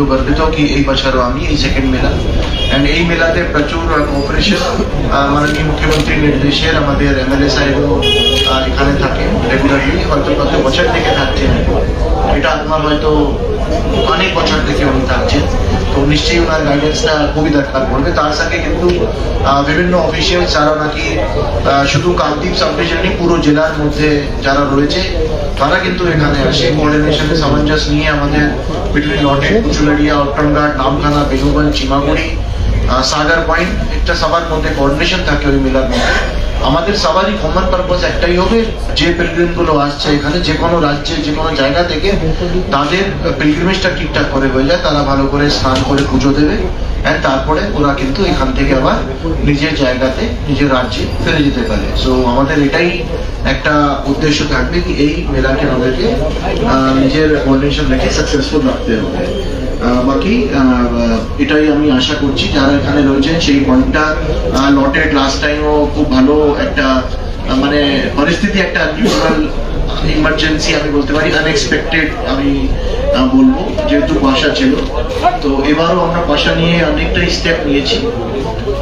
খুবই গর্বিত কি এই বছরও আমি এই সেকেন্ড মেলা অ্যান্ড এই মেলাতে প্রচুর কোঅপারেশন মাননীয় মুখ্যমন্ত্রীর নির্দেশের আমাদের এমএলএ সাহেবও এখানে থাকে রেগুলারলি, হয়তো কত বছর থেকে থাকছেন, এটা আমার হয়তো অনেক বছর থেকে উনি থাকছেন, তো নিশ্চয়ই ওনার গাইডেন্সটা খুবই দরকার পড়বে। তার সাথে কিন্তু বিভিন্ন অফিসিয়াল যারা নাকি শুধু কাকদ্বীপ সাব ডিভিশনে পুরো জেলার মধ্যে যারা রয়েছে তারা কিন্তু এখানে আসে কোঅর্ডিনেশনে সামঞ্জস্য নিয়ে আমাদের বিটুইন লটেড, কুচুলারিয়া, অট্টনঘাট, নামখানা, বেনুগঞ্জ, চিমাগুড়ি, সাগর পয়েন্ট, একটা সবার মধ্যে কোঅর্ডিনেশন থাকে ওই মেলার মধ্যে। আমাদের সবারই কমন পারপাস একটাই হবে, যে পিলগ্রিমগুলো আসছে এখানে যে কোনো রাজ্যে যে কোনো জায়গা থেকে তাদের পিলগ্রিমেজটা ঠিকঠাক করে হয়ে যায়, তারা ভালো করে স্নান করে পুজো দেবে অ্যান্ড তারপরে ওরা কিন্তু এখান থেকে আবার নিজের জায়গাতে নিজের রাজ্যে ফিরে যেতে পারে। সো আমাদের এটাই একটা উদ্দেশ্য থাকবে কি এই মেলাকে আমাদেরকে নিজের কোঅর্ডিনেশন রেখে সাকসেসফুল রাখতে হবে। বাকি এটাই আমি আশা করছি যারা এখানে রয়েছেন সেই পয়েন্টটা লটেড লাস্ট টাইমও খুব ভালো একটা মানে পরিস্থিতি, একটা আনইউজুয়াল ইমার্জেন্সি আমি বলতে পারি, আনএক্সপেক্টেড আমি বলবো, যেহেতু বাসা ছিল, তো এবারও আমরা বাসা নিয়ে অনেকটাই স্টেপ নিয়েছি।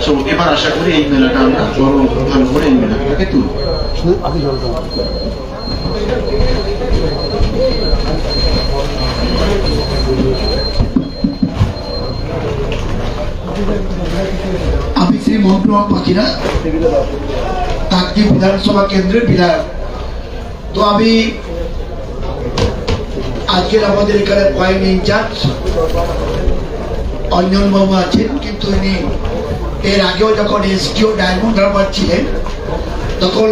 সো এবার আশা করি এই মেলাটা আমরা ভালো করে এই মেলাটাকে তুলব। আমি শ্রী মন্টুয়া পাখিরা, কাকদ্বীপ বিধানসভা কেন্দ্রের বিধায়ক। তো আমি আজকের আমাদের এখানে পয়েন্ট ইনচার্জ অঞ্জন বাবু আছেন, কিন্তু ইনি এর আগেও যখন এসডিও ডায়মন্ড হারবার ছিলেন তখন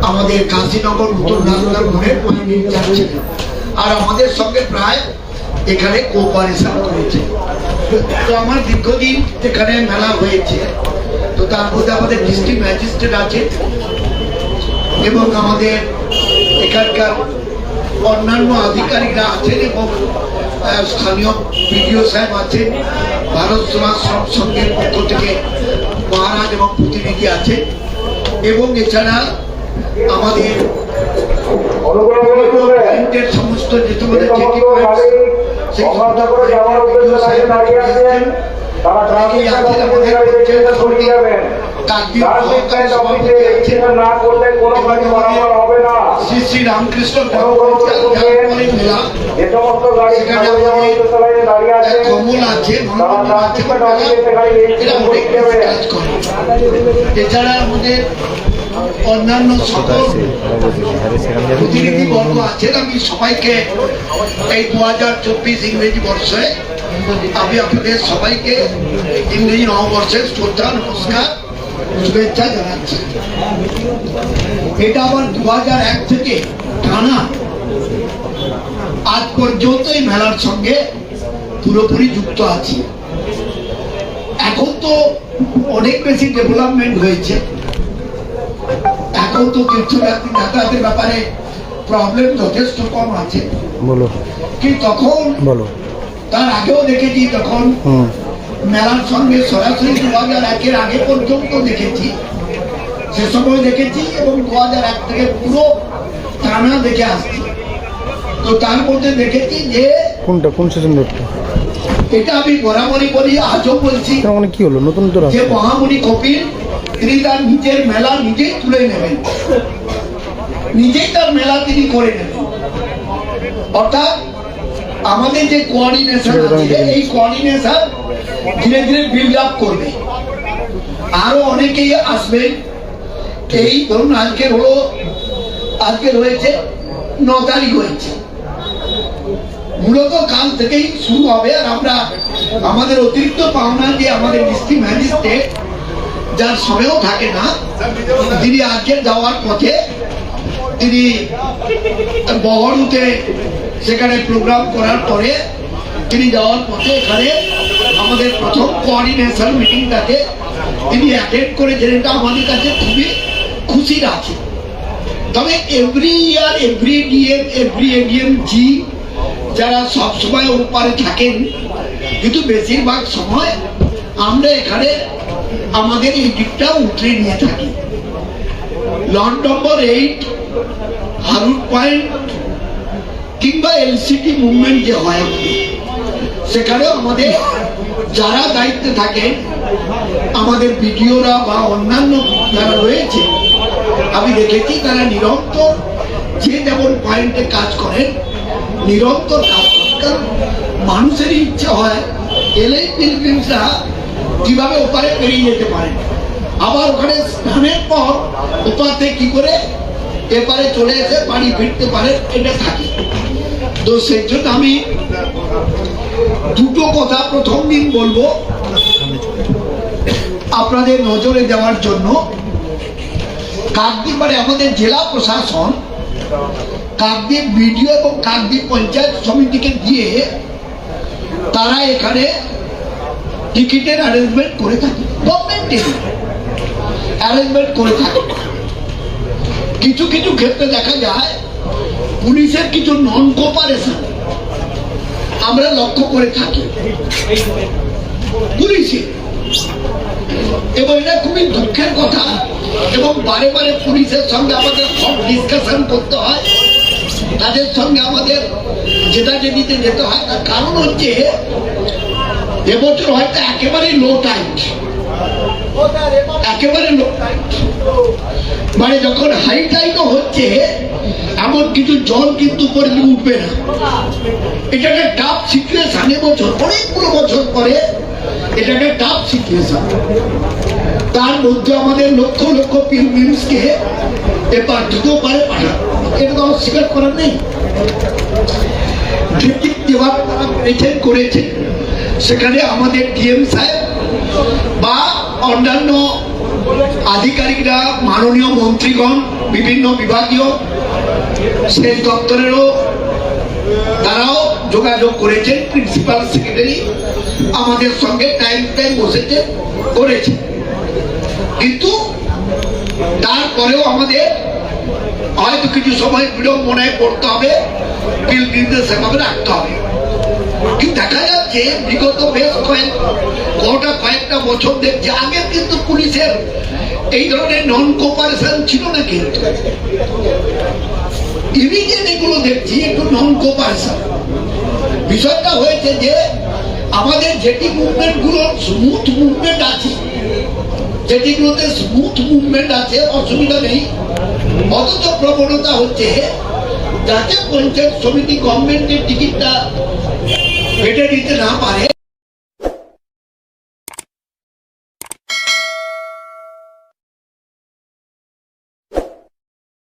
আমাদের কাশীনগর উত্তর রাজনাথপুরের পয়েন্ট ইনচার্জ ছিলেন, আর আমাদের সঙ্গে প্রায় এখানে কোঅপারেশন করেছে। তো আমার দীর্ঘদিন এখানে মেলা হয়েছে, তো তার মধ্যে আমাদের ডিস্ট্রিক্ট ম্যাজিস্ট্রেট আছে এবং আমাদের এখানকার অন্যান্য আধিকারিকরা আছেন এবং স্থানীয় বিডিও সাহেব আছেন, ভারত সমাজ সংঘের পক্ষ থেকে মহারাজ এবং প্রতিনিধি আছে, এবং এছাড়া আমাদের সমস্ত যে তোমাদের যেটি সেই শ্রী শ্রী রামকৃষ্ণ কমল আছে, এছাড়া আমাদের অন্যান্য সকল প্রতিনিধিবর্গ আছেন। আমি সবাইকে এই 2024 ইংরেজি বর্ষে আমি আপনাদের সবাইকে ইংরেজি নববর্ষের শ্রদ্ধা, নমস্কার, শুভেচ্ছা জানাচ্ছি। এটা আবার 2001 থেকে টানা আজ পর্যন্ত এই মেলার সঙ্গে পুরোপুরি যুক্ত আছি। এখন তো অনেক বেশি ডেভেলপমেন্ট হয়েছে, এখন তো তীর্থযাত্রী যাতায়াতের ব্যাপারে প্রবলেম যথেষ্ট কম আছে। কি তখন তার আগেও দেখেছি, তখন মেলার সঙ্গে সরাসরি 2001-এর আগে পর্যন্ত দেখেছি, সে সময় দেখেছি এবং 2001 থেকে পুরো টানা দেখে আসছি। তো তার মধ্যে দেখেছি যে কোন সেশন এটা আমি বরাবরই বলি, আজও বলছি, কি হলো নতুন যে মহামুনি কপিল তিনি তার নিজের মেলা নিজেই তুলে নেবেন, নিজেই তার মেলা তিনি করে নেবেন। অর্থাৎ আমাদের যে কোঅর্ডিনেশন আছে, এই কোঅর্ডিনেশন ধীরে ধীরে বিল্ড আপ করবে, আরো অনেকেই আসবেন। এই ধরুন আজকে রয়েছে 9 তারিখ হয়েছে, মূলত কাল থেকেই শুরু হবে। আর আমরা আমাদের অতিরিক্ত পাওনা যে আমাদের ডিস্ট্রিক্ট ম্যাজিস্ট্রেট, যার সময়ও থাকে না, তিনি আজকে যাওয়ার পথে তিনি বহরুতে সেখানে প্রোগ্রাম করার পরে তিনি যাওয়ার পথে এখানে আমাদের প্রথম কোঅর্ডিনেশন মিটিংটাকে তিনি অ্যাটেন্ড করেছেন। এটা আমাদের কাছে খুবই খুশির আছে। তবে every year every DM every ADM জি যারা সবসময় ওপারে থাকেন, কিন্তু বেশিরভাগ সময় আমরা এখানে আমাদের এই দিকটা উতরে নিয়ে থাকি। লট নম্বর 8 হারুট পয়েন্ট কিংবা এলসিটি মুভমেন্ট যে হয় আমাদের, সেখানেও আমাদের যারা দায়িত্বে থাকে, আমাদের বিডিওরা বা অন্যান্য যারা রয়েছে, আমি দেখেছি তারা নিরন্তর যে যেমন পয়েন্টে কাজ করেন, নিরন্তর কাজ করেন। কারণ মানুষেরই ইচ্ছা হয় এলেই পিলগ্রিমসরা কিভাবে ওপারে পেরিয়ে যেতে পারে, আবার ওখানে স্নানের পর ওপার থেকে কি করে এপারে চলে এসে বাড়ি ফিরতে পারে, এটা থাকে। তো সেই জন্য আমি দুটো কথা প্রথম দিন বলবো আপনাদের নজরে দেওয়ার জন্য। কাকদ্বীপ মানে আমাদের জেলা প্রশাসন কাকদ্বীপ বিডিও এবং কাকদ্বীপ পঞ্চায়েত সমিতিকে দিয়ে তারা এখানে টিকিটের অ্যারেঞ্জমেন্ট করে থাকে, গভর্নমেন্ট অ্যারেঞ্জমেন্ট করে থাকে। কিছু কিছু ক্ষেত্রে দেখা যায় পুলিশের কিছু নন কোপারেশন আমরা লক্ষ্য করে থাকি পুলিশে, এবং এটা খুবই দুঃখের কথা। এবং বারে বারে পুলিশের সঙ্গে আমাদের সব ডিসকাশন করতে হয়, তাদের সঙ্গে আমাদের জেদাজেদিতে যেতে হয়। তার কারণ হচ্ছে এবছর হয়তো একেবারে লো টাইট, একেবারে লো টাইট, মানে যখন হাই টাইটও হচ্ছে এমন কিছু জল কিন্তু উপরে উঠবে না। এটা একটা টাফ সিচুয়েশন, এবছর অনেকগুলো বছর পরে এটা একটা টাফ সিচুয়েশন। তার মধ্যে আমাদের লক্ষ লক্ষ পিলগ্রিমসকে এবার দ্রুত পারে পাঠানো, এটা তো অস্বীকার করার নেই। যেভাবে তারা পেরেছেন করেছে, সেখানে আমাদের ডিএম সাহেব বা অন্যান্য আধিকারিকরা, মাননীয় মন্ত্রীগণ, বিভিন্ন বিভাগীয় সেচ দপ্তরেরও তারাও যোগাযোগ করেছেন, প্রিন্সিপাল সেক্রেটারি আমাদের সঙ্গে টাইম বসেছে করেছে। কিন্তু তারপরেও আমাদের হয়তো কিছু সময় বিড়ম্বনায় পড়তে হবে, পিলগ্রিমদের সেভাবে রাখতে হবে। কিন্তু দেখা যাচ্ছে বিগত বেশ কয়েকটা বছর দেখছি, আগে কিন্তু পুলিশের এই ধরনের নন কোপারেশন ছিল না, কিন্তু ইমিডিয়েট এগুলো দেখছি একটু নন কোপারেশন। বিষয়টা হয়েছে যে আমাদের যেটি মুভমেন্ট গুলো স্মুথ মুভমেন্ট আছে, যেটিগুলোতে স্মুথ মুভমেন্ট আছে, অসুবিধা নেই, অথচ প্রবণতা হচ্ছে যাতে পঞ্চায়েত সমিতি গভর্নমেন্টের টিকিটটা কেটে দিতে না পারে,